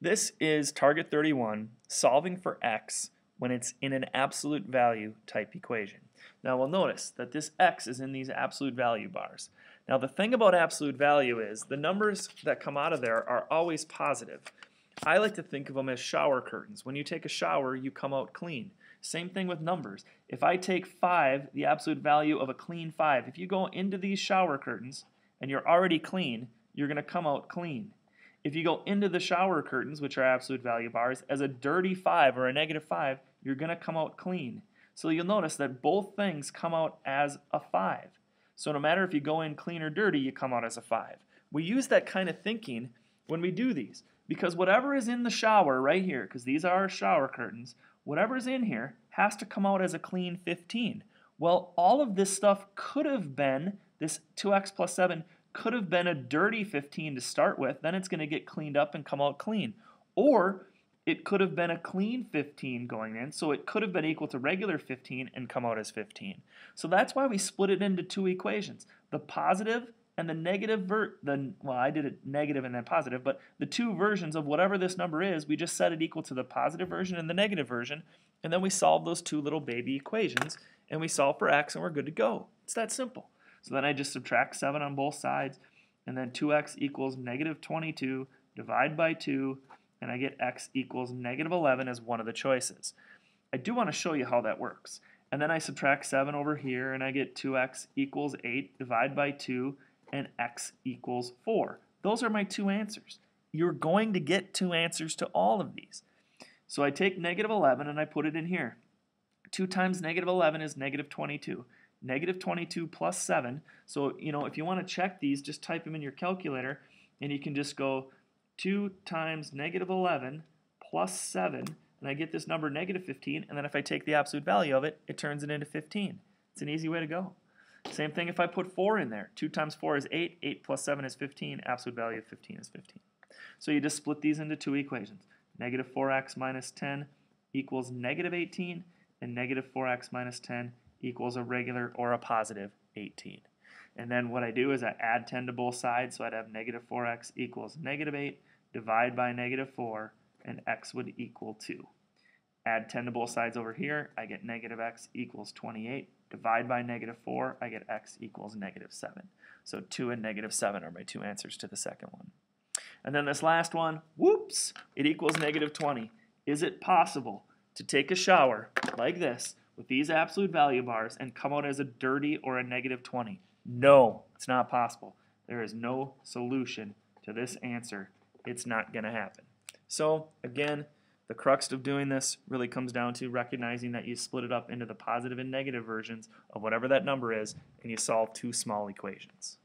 This is target 31, solving for x when it's in an absolute value type equation. Now we'll notice that this x is in these absolute value bars. Now the thing about absolute value is the numbers that come out of there are always positive. I like to think of them as shower curtains. When you take a shower, you come out clean. Same thing with numbers. If I take 5, the absolute value of a clean 5, if you go into these shower curtains and you're already clean, you're going to come out clean. If you go into the shower curtains, which are absolute value bars, as a dirty 5 or a negative 5, you're going to come out clean. So you'll notice that both things come out as a 5. So no matter if you go in clean or dirty, you come out as a 5. We use that kind of thinking when we do these, because whatever is in the shower right here, because these are our shower curtains, whatever is in here has to come out as a clean 15. Well, all of this stuff could have been, this 2x plus 7 could have been a dirty 15 to start with, then it's going to get cleaned up and come out clean. Or it could have been a clean 15 going in, so it could have been equal to regular 15 and come out as 15. So that's why we split it into two equations. The positive and the negative, well, I did it negative and then positive, but the two versions of whatever this number is, we just set it equal to the positive version and the negative version, and then we solve those two little baby equations, and we solve for x, and we're good to go. It's that simple. So then I just subtract 7 on both sides, and then 2x equals negative 22, divide by 2, and I get x equals negative 11 as one of the choices. I do want to show you how that works. And then I subtract 7 over here, and I get 2x equals 8, divide by 2, and x equals 4. Those are my two answers. You're going to get two answers to all of these. So I take negative 11 and I put it in here. 2 times negative 11 is negative 22. Negative 22 plus 7. So, if you want to check these, just type them in your calculator, and you can just go 2 times negative 11 plus 7, and I get this number negative 15, and then if I take the absolute value of it, it turns it into 15. It's an easy way to go. Same thing if I put 4 in there. 2 times 4 is 8, 8 plus 7 is 15, absolute value of 15 is 15. So you just split these into two equations. Negative 4x minus 10 equals negative 18, and negative 4x minus 10 equals a regular or a positive 18. And then what I do is I add 10 to both sides, so I'd have negative 4x equals negative 8, divide by negative 4, and x would equal 2. Add 10 to both sides over here, I get negative x equals 28. Divide by negative 4, I get x equals negative 7. So 2 and negative 7 are my two answers to the second one. And then this last one, whoops, it equals negative 20. Is it possible to take a shower like this with these absolute value bars and come out as a dirty or a negative 20? No, it's not possible. There is no solution to this answer. It's not going to happen. So again, the crux of doing this really comes down to recognizing that you split it up into the positive and negative versions of whatever that number is, and you solve two small equations.